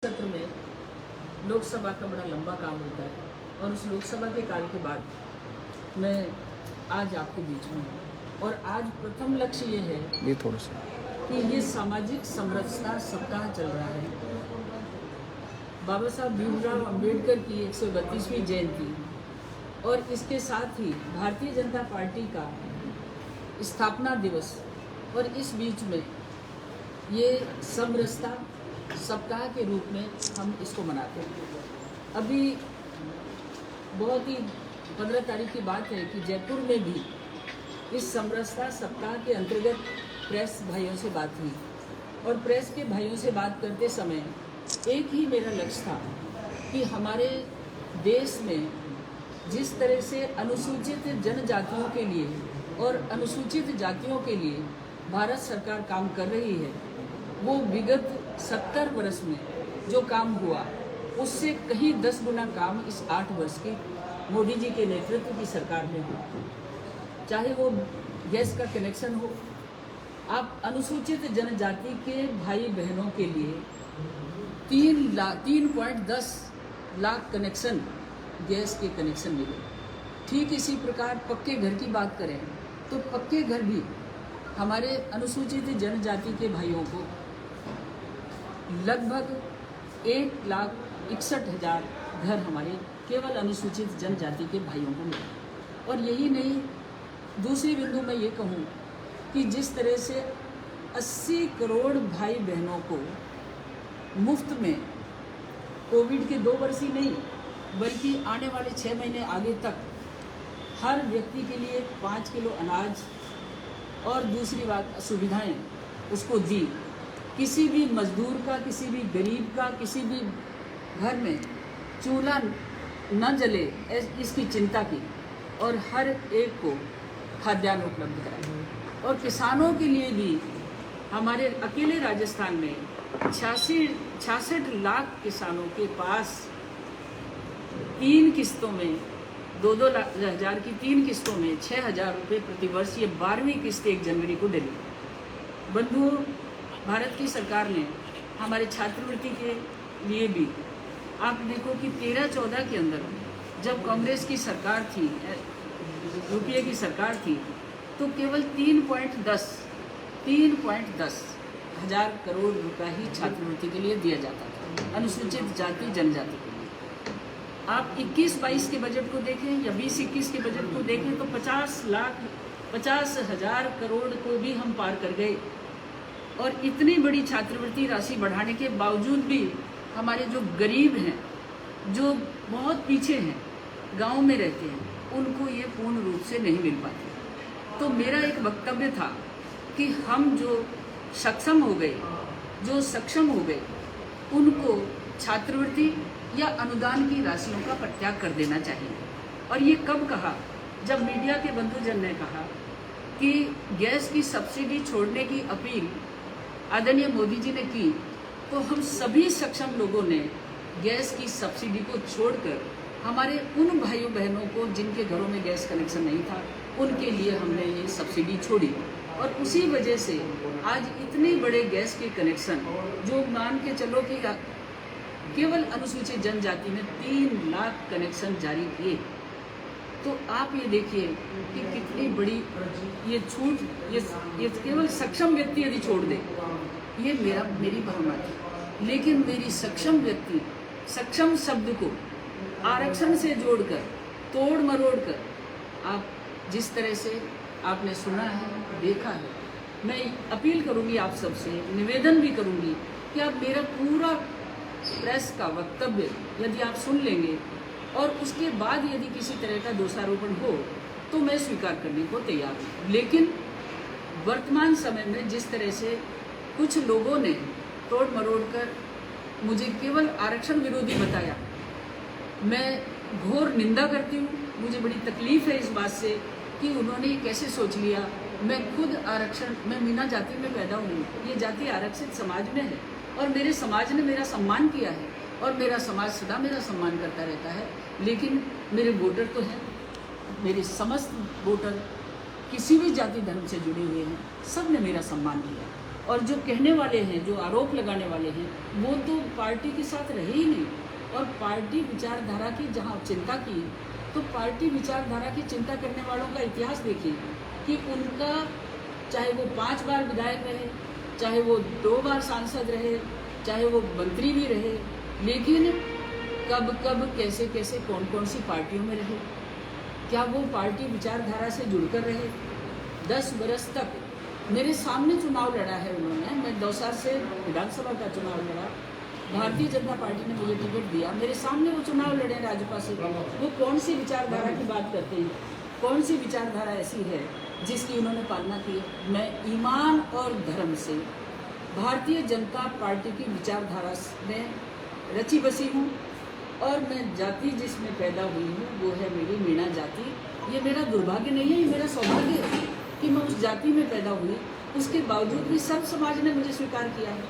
सत्र में लोकसभा का बड़ा लंबा काम होता है और उस लोकसभा के काल के बाद मैं आज आपके बीच में हूँ। और आज प्रथम लक्ष्य ये है ये थोड़ा सा कि ये सामाजिक समरसता सप्ताह चल रहा है। बाबा साहब भीमराव अंबेडकर की 132वीं जयंती और इसके साथ ही भारतीय जनता पार्टी का स्थापना दिवस, और इस बीच में ये समरसता सप्ताह के रूप में हम इसको मनाते हैं। अभी बहुत ही 15 तारीख की बात है कि जयपुर में भी इस समरसता सप्ताह के अंतर्गत प्रेस भाइयों से बात हुई और प्रेस के भाइयों से बात करते समय एक ही मेरा लक्ष्य था कि हमारे देश में जिस तरह से अनुसूचित जनजातियों के लिए और अनुसूचित जातियों के लिए भारत सरकार काम कर रही है, वो विगत 70 वर्ष में जो काम हुआ उससे कहीं 10 गुना काम इस 8 वर्ष की मोदी जी के नेतृत्व की सरकार में हुआ। चाहे वो गैस का कनेक्शन हो, आप अनुसूचित जनजाति के भाई बहनों के लिए 3.10 लाख कनेक्शन गैस के कनेक्शन मिले। ठीक इसी प्रकार पक्के घर की बात करें तो पक्के घर भी हमारे अनुसूचित जनजाति के भाइयों को लगभग 1,61,000 घर हमारे केवल अनुसूचित जनजाति के भाइयों को मिले। और यही नहीं, दूसरी बिंदु मैं ये कहूँ कि जिस तरह से 80 करोड़ भाई बहनों को मुफ्त में कोविड के 2 वर्ष ही नहीं बल्कि आने वाले 6 महीने आगे तक हर व्यक्ति के लिए 5 किलो अनाज और दूसरी बात सुविधाएं उसको दी। किसी भी मजदूर का, किसी भी गरीब का, किसी भी घर में चूल्हा न जले इसकी चिंता की और हर एक को खाद्यान्न उपलब्ध कराया। और किसानों के लिए भी हमारे अकेले राजस्थान में 66 लाख किसानों के पास 3 किस्तों में 2-2 हज़ार की 3 किस्तों में 6,000 रुपये प्रतिवर्ष, ये 12वीं किस्त 1 जनवरी को डली। बंधुओं, भारत की सरकार ने हमारे छात्रवृत्ति के लिए भी, आप देखो कि 13-14 के अंदर जब कांग्रेस की सरकार थी, यूपीए की सरकार थी, तो केवल 3.10 हज़ार करोड़ रुपया ही छात्रवृत्ति के लिए दिया जाता था अनुसूचित जाति जनजाति के लिए। आप 21-22 के बजट को देखें या 20-21 के बजट को देखें तो 50,000 करोड़ को भी हम पार कर गए। और इतनी बड़ी छात्रवृत्ति राशि बढ़ाने के बावजूद भी हमारे जो गरीब हैं, जो बहुत पीछे हैं, गांव में रहते हैं, उनको ये पूर्ण रूप से नहीं मिल पाती। तो मेरा एक वक्तव्य था कि हम जो सक्षम हो गए उनको छात्रवृत्ति या अनुदान की राशियों का प्रत्याग कर देना चाहिए। और ये कब कहा? जब मीडिया के बंधुजन ने कहा कि गैस की सब्सिडी छोड़ने की अपील आदरणीय मोदी जी ने की, तो हम सभी सक्षम लोगों ने गैस की सब्सिडी को छोड़कर हमारे उन भाइयों बहनों को जिनके घरों में गैस कनेक्शन नहीं था, उनके लिए हमने ये सब्सिडी छोड़ी। और उसी वजह से आज इतने बड़े गैस के कनेक्शन, जो मान के चलो कि केवल अनुसूचित जनजाति में 3 लाख कनेक्शन जारी किए। तो आप ये देखिए कि कितनी बड़ी ये छूट, ये केवल सक्षम व्यक्ति यदि छोड़ दे, ये मेरी भावना थी। लेकिन मेरी सक्षम व्यक्ति, सक्षम शब्द को आरक्षण से जोड़कर, तोड़ मरोड़ कर, आप जिस तरह से आपने सुना है, देखा है, मैं अपील करूंगी आप सबसे, निवेदन भी करूंगी कि आप मेरा पूरा प्रेस का वक्तव्य यदि आप सुन लेंगे और उसके बाद यदि किसी तरह का दोषारोपण हो तो मैं स्वीकार करने को तैयार हूँ। लेकिन वर्तमान समय में जिस तरह से कुछ लोगों ने तोड़ मरोड़ कर मुझे केवल आरक्षण विरोधी बताया, मैं घोर निंदा करती हूँ। मुझे बड़ी तकलीफ है इस बात से कि उन्होंने ये कैसे सोच लिया। मैं खुद आरक्षण, मैं मीना जाति में पैदा हूँ, ये जाति आरक्षित समाज में है और मेरे समाज ने मेरा सम्मान किया है और मेरा समाज सदा मेरा सम्मान करता रहता है। लेकिन मेरे वोटर तो हैं, मेरे समस्त वोटर किसी भी जाति धर्म से जुड़े हुए हैं, सब ने मेरा सम्मान किया। और जो कहने वाले हैं, जो आरोप लगाने वाले हैं, वो तो पार्टी के साथ रहे ही नहीं। और पार्टी विचारधारा की जहाँ चिंता की, तो पार्टी विचारधारा की चिंता करने वालों का इतिहास देखिए कि उनका, चाहे वो 5 बार विधायक रहे, चाहे वो 2 बार सांसद रहे, चाहे वो मंत्री भी रहे, लेकिन कब कब कैसे कैसे कौन कौन सी पार्टियों में रहे, क्या वो पार्टी विचारधारा से जुड़कर रहे। 10 बरस तक मेरे सामने चुनाव लड़ा है उन्होंने। मैं दौसा से विधानसभा का चुनाव लड़ा, भारतीय जनता पार्टी ने मुझे टिकट दिया, मेरे सामने वो चुनाव लड़े राजपा से। वो कौन सी विचारधारा की बात करते हैं, कौन सी विचारधारा ऐसी है जिसकी उन्होंने पालना की है। मैं ईमान और धर्म से भारतीय जनता पार्टी की विचारधारा में रची बसी हूँ, और मैं जाति जिसमें पैदा हुई हूँ वो है मेरी मीणा जाति। ये मेरा दुर्भाग्य नहीं है, ये मेरा सौभाग्य है कि मैं उस जाति में पैदा हुई। उसके बावजूद भी सब समाज ने मुझे स्वीकार किया है,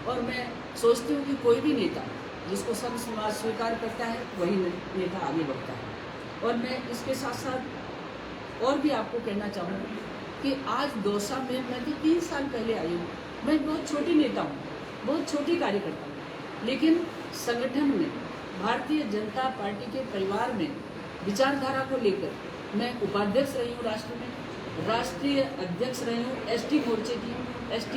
और मैं सोचती हूँ कि कोई भी नेता जिसको सब समाज स्वीकार करता है वही नेता आगे बढ़ता है। और मैं इसके साथ साथ और भी आपको कहना चाहूँगी कि आज दौसा में मैं तो 3 साल पहले आई हूँ। मैं बहुत छोटी नेता हूँ, बहुत छोटी कार्यकर्ता हूँ, लेकिन संगठन में, भारतीय जनता पार्टी के परिवार में विचारधारा को लेकर मैं उपाध्यक्ष रही हूँ राष्ट्र में, राष्ट्रीय अध्यक्ष रही हूँ एसटी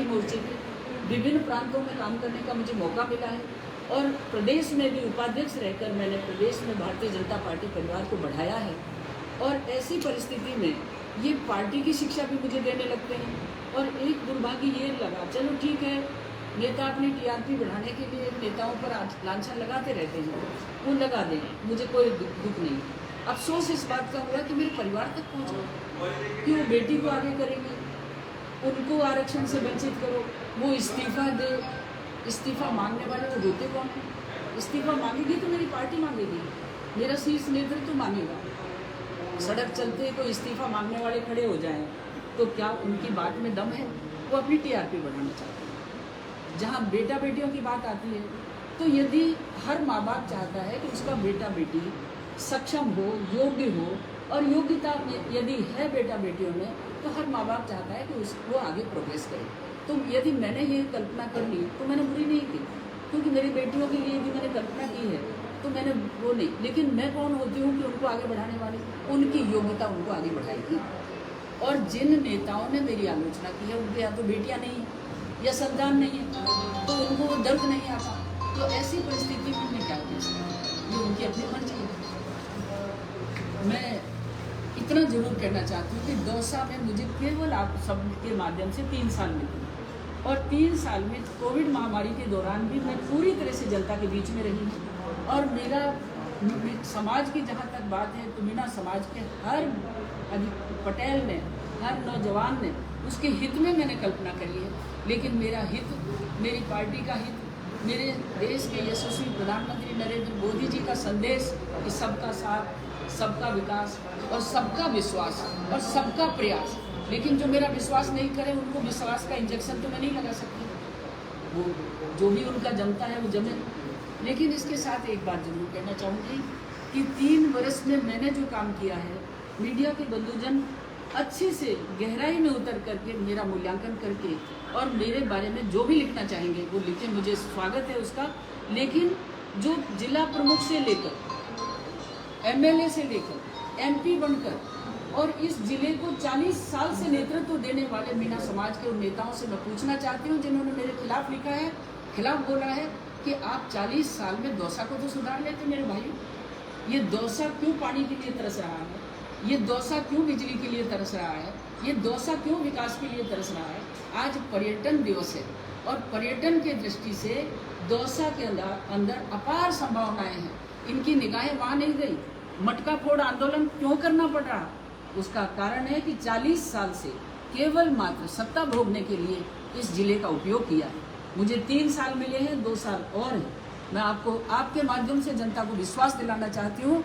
मोर्चे की। विभिन्न प्रांतों में काम करने का मुझे मौका मिला है, और प्रदेश में भी उपाध्यक्ष रहकर मैंने प्रदेश में भारतीय जनता पार्टी परिवार को बढ़ाया है। और ऐसी परिस्थिति में ये पार्टी की शिक्षा भी मुझे देने लगते हैं। और एक दुर्भाग्य ये लगा, चलो ठीक है, नेता अपनी टीआरपी बढ़ाने के लिए नेताओं पर लांछन लगाते रहते हैं, वो लगा दें, मुझे कोई दुख नहीं। अफसोस इस बात का हुआ कि मेरे परिवार तक पहुँचा कि वो बेटी को आगे करेंगे, उनको आरक्षण से वंचित करो, वो इस्तीफा दे। इस्तीफा मांगने वाले वो रोते कौन है? इस्तीफा मांगेगी तो मेरी पार्टी मांगेगी, मेरा शीर्ष नेतृत्व तो मांगेगा। सड़क चलते कोई इस्तीफा मांगने वाले खड़े हो जाएं तो क्या उनकी बात में दम है? वो अपनी टीआरपी बढ़ाना चाहते हैं। जहाँ बेटा बेटियों की बात आती है, तो यदि हर माँ बाप चाहता है कि उसका बेटा बेटी सक्षम हो, योग्य हो, और योग्यता यदि है बेटा बेटियों में, तो हर माँ बाप चाहता है कि उसको आगे प्रोग्रेस करे। तो यदि मैंने ये कल्पना कर ली तो मैंने बुरी नहीं की, क्योंकि मेरी बेटियों के लिए यदि मैंने कल्पना की है तो मैंने वो नहीं। लेकिन मैं कौन होती हूँ कि उनको आगे बढ़ाने वाली? उनकी योग्यता उनको आगे बढ़ाएगी। और जिन नेताओं ने मेरी आलोचना की है उनके यहाँ तो बेटियाँ नहीं है या संतान नहीं है, तो उनको वो दर्द नहीं आता। तो ऐसी परिस्थिति में मैं क्या कर सकती हूँ? ये उनकी अपनी मर्जी है। मैं इतना जरूर कहना चाहती हूँ कि दौसा में मुझे केवल आप सबके माध्यम से 3 साल मिले, और 3 साल में कोविड महामारी के दौरान भी मैं पूरी तरह से जनता के बीच में रही हूँ। और मेरा समाज की जहाँ तक बात है तो मीणा समाज के हर पटेल ने, हर नौजवान ने, उसके हित में मैंने कल्पना करी है। लेकिन मेरा हित, मेरी पार्टी का हित, मेरे देश के यशस्वी प्रधानमंत्री नरेंद्र मोदी जी का संदेश कि सबका साथ, सबका विकास और सबका विश्वास और सबका प्रयास। लेकिन जो मेरा विश्वास नहीं करे उनको विश्वास का इंजेक्शन तो मैं नहीं लगा सकती, वो जो भी उनका जमता है वो जमे। लेकिन इसके साथ एक बात जरूर कहना चाहूँगी कि 3 वर्ष में मैंने जो काम किया है, मीडिया के बंधुजन अच्छे से गहराई में उतर करके मेरा मूल्यांकन करके और मेरे बारे में जो भी लिखना चाहेंगे वो लिखें, मुझे स्वागत है उसका। लेकिन जो जिला प्रमुख से लेकर एमएलए से लेकर एमपी बनकर और इस जिले को 40 साल से नेतृत्व देने वाले मीणा समाज के उन नेताओं से मैं पूछना चाहती हूँ जिन्होंने मेरे खिलाफ लिखा है, खिलाफ बोला है कि आप 40 साल में दौसा को तो सुधार लेते मेरे भाई। ये दौसा क्यों पानी के लिए तरस रहा है? ये दौसा क्यों बिजली के लिए तरस रहा है? ये दौसा क्यों विकास के लिए तरस रहा है? आज पर्यटन दिवस है और पर्यटन के दृष्टि से दौसा के अंदर अपार संभावनाएं हैं। इनकी निगाहें वहाँ नहीं गई। मटका फोड़ आंदोलन क्यों करना पड़ रहा? उसका कारण है कि 40 साल से केवल मात्र सत्ता भोगने के लिए इस जिले का उपयोग किया है। मुझे 3 साल मिले हैं, 2 साल और हैं। मैं आपको आपके माध्यम से जनता को विश्वास दिलाना चाहती हूँ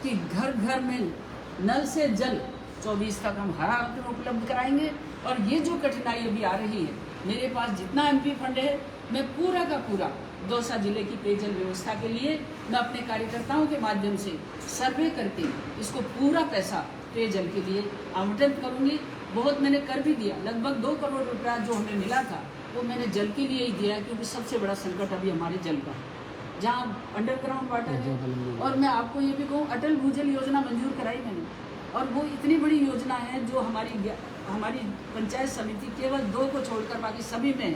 कि घर घर में नल से जल 24 तक हम हर हालत में उपलब्ध कराएंगे। और ये जो कठिनाई अभी आ रही है, मेरे पास जितना एमपी फंड है, मैं पूरा का पूरा दौसा जिले की पेयजल व्यवस्था के लिए मैं अपने कार्यकर्ताओं के माध्यम से सर्वे करके इसको पूरा पैसा पेयजल के लिए आवंटित करूँगी। बहुत मैंने कर भी दिया, लगभग 2 करोड़ रुपया जो हमें मिला था वो मैंने जल के लिए ही दिया है, क्योंकि सबसे बड़ा संकट अभी हमारे जल का है, जहाँ अंडरग्राउंड वाटर है। और मैं आपको ये भी कहूँ, अटल भूजल योजना मंजूर कराई मैंने, और वो इतनी बड़ी योजना है जो हमारी पंचायत समिति केवल 2 को छोड़कर बाकी सभी में है,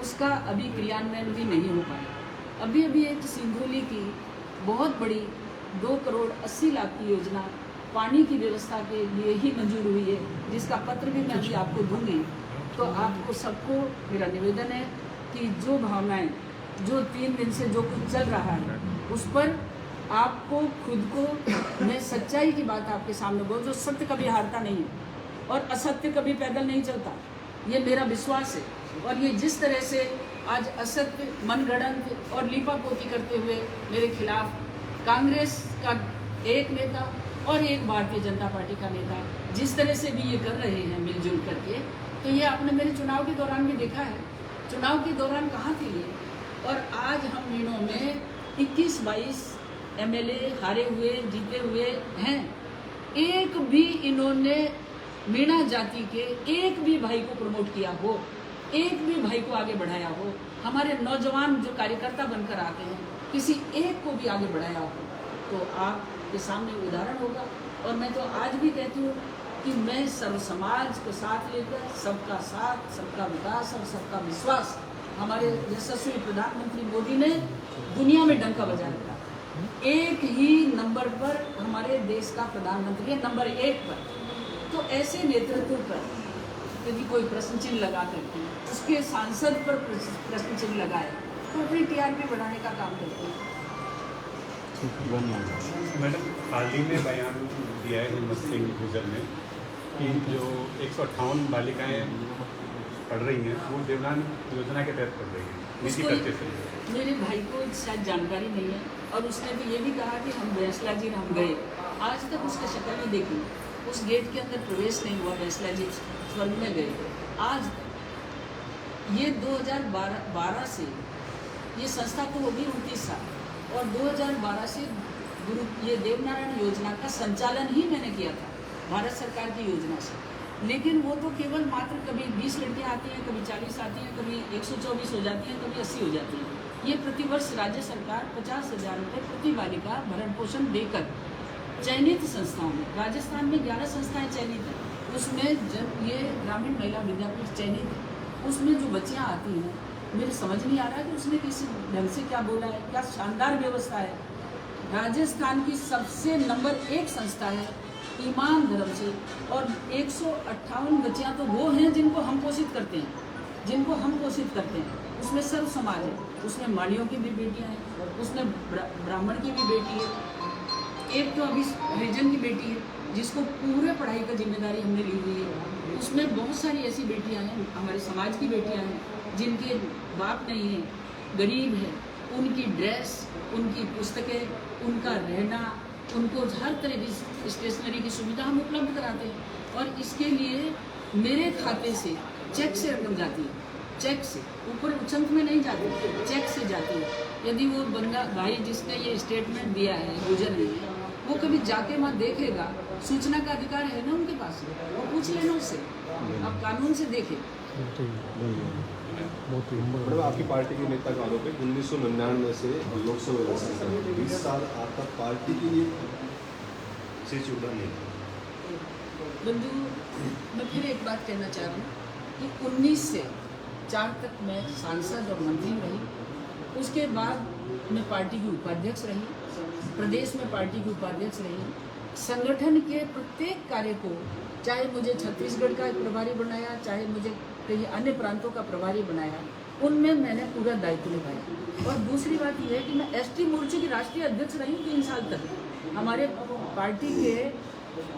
उसका अभी क्रियान्वयन भी नहीं हो पाया। अभी अभी एक सिंधोली की बहुत बड़ी 2 करोड़ 80 लाख की योजना पानी की व्यवस्था के लिए ही मंजूर हुई है, जिसका पत्र भी मैं अभी आपको दूंगी। तो आपको सबको मेरा निवेदन है कि जो भावनाएं, जो 3 दिन से जो कुछ चल रहा है, उस पर आपको खुद को, मैं सच्चाई की बात आपके सामने बोल, जो सत्य कभी हारता नहीं है और असत्य कभी पैदल नहीं चलता, ये मेरा विश्वास है। और ये जिस तरह से आज असत्य, मनगढ़ंत और लीपापोती करते हुए मेरे खिलाफ कांग्रेस का एक नेता और एक भारतीय जनता पार्टी का नेता जिस तरह से भी ये कर रहे हैं मिलजुल करके, तो ये आपने मेरे चुनाव के दौरान भी देखा है। चुनाव के दौरान कहाँ थे ये, और आज हम मीणों में 21-22 MLA हारे हुए, जीते हुए हैं। एक भी इन्होंने मीणा जाति के एक भी भाई को प्रमोट किया हो, एक भी भाई को आगे बढ़ाया हो, हमारे नौजवान जो कार्यकर्ता बनकर आते हैं किसी एक को भी आगे बढ़ाया हो, तो आपके सामने उदाहरण होगा। और मैं तो आज भी कहती हूँ कि मैं सर्व समाज को साथ लेकर, सबका साथ, सबका विकास और सबका विश्वास, हमारे यशस्वी प्रधानमंत्री मोदी ने दुनिया में डंका बजा रखा। एक ही नंबर पर हमारे देश का प्रधानमंत्री है, नंबर 1 पर। तो ऐसे नेतृत्व पर यदि कोई प्रश्न चिन्ह लगा करके उसके सांसद पर प्रश्न चिन्ह लगाए तो अपनी TRP बढ़ाने का काम करते हैं। मैडम, हाल ही में बयान दिया है हिम्मत सिंह गुजर ने कि जो 158 बालिकाएं पढ़ रही हैं वो देवनान योजना के तहत पढ़ रही हैं, नीति करते से। मेरे भाई को शायद जानकारी नहीं है, और उसने भी ये भी कहा कि हम बैंसला जी हम गए, आज तक उसका शक्ल नहीं देखी, उस गेट के अंदर प्रवेश नहीं हुआ, बैंसला जी स्वर्ग में गए आज तक। ये 2012 से ये संस्था को होगी 29 साल, और 2012 से ये देवनारायण योजना का संचालन ही मैंने किया था भारत सरकार की योजना से। लेकिन वो तो केवल मात्र कभी 20 लड़कियाँ आती हैं, कभी 40 आती हैं, कभी 124 हो जाती हैं, कभी 80 हो जाती हैं। ये प्रतिवर्ष राज्य सरकार 50,000 रुपये प्रति बालिका भरण पोषण देकर चयनित संस्थाओं में, राजस्थान में 11 संस्थाएं चयनित हैं, उसमें ये ग्रामीण महिला विद्यापीठ चयनित है। उसमें जो बच्चियाँ आती हैं, मेरे समझ नहीं आ रहा कि उसने किसी ढंग से क्या बोला है, क्या शानदार व्यवस्था है। राजस्थान की सबसे नंबर 1 संस्था है ईमान धर्म से, और 158 बच्चियाँ तो वो हैं जिनको हम पोषित करते हैं, उसमें सर्व समाज है, उसमें माड़ियों की भी बेटियाँ हैं, उसमें ब्राह्मण की भी बेटी है, एक तो अभी हरिजन की बेटी है जिसको पूरे पढ़ाई का जिम्मेदारी हमने ली हुई है। उसमें बहुत सारी ऐसी बेटियाँ हैं, हमारे समाज की बेटियाँ हैं जिनके बाप नहीं है, गरीब है, उनकी ड्रेस, उनकी पुस्तकें, उनका रहना, उनको हर तरह की स्टेशनरी की सुविधा हम उपलब्ध कराते हैं। और इसके लिए मेरे खाते से चेक से रकम जाती है, चेक से, ऊपर उचंत में नहीं जाती, चेक से जाती है। यदि वो बंदा भाई जिसने ये स्टेटमेंट दिया है, गुजर नहीं है, वो कभी जाके मत देखेगा, सूचना का अधिकार है ना उनके पास, वो पूछ लेना उससे, आप कानून से देखें। मैडम, आपकी पार्टी के नेता का आरोप है 1999 से लोकसभा इलेक्शन 20 साल आपका पार्टी के लिए से जुड़ा नहीं। बंधु, मैं फिर एक बात कहना चाह रहा हूँ कि 19 से 4 तक मैं सांसद और मंत्री रही, उसके बाद मैं पार्टी की उपाध्यक्ष रही, प्रदेश में पार्टी की उपाध्यक्ष रही। संगठन के प्रत्येक कार्य को, चाहे मुझे छत्तीसगढ़ का एक प्रभारी बनाया, चाहे मुझे कई अन्य प्रांतों का प्रभारी बनाया, उनमें मैंने पूरा दायित्व निभाया। और दूसरी बात यह है कि मैं ST मोर्चे की राष्ट्रीय अध्यक्ष रही 3 साल तक। हमारे पार्टी के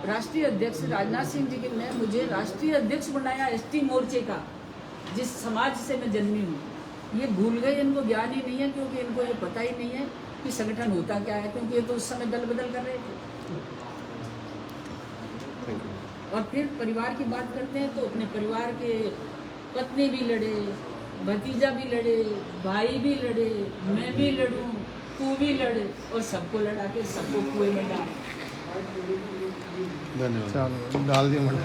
राष्ट्रीय अध्यक्ष राजनाथ सिंह जी ने मुझे राष्ट्रीय अध्यक्ष बनाया ST मोर्चे का, जिस समाज से मैं जन्मी हूँ। ये भूल गए, इनको ज्ञान ही नहीं है, क्योंकि इनको ये पता ही नहीं है कि संगठन होता क्या है, क्योंकि ये तो उस समय दल बदल कर रहे थे। और फिर परिवार की बात करते हैं तो अपने परिवार के पत्नी भी लड़े, भतीजा भी लड़े, भाई भी लड़े, मैं भी लड़ूं, तू भी लड़े, और सबको लड़ा के सबको कुएं में डाल। धन्यवाद। डाल दिया मैडम।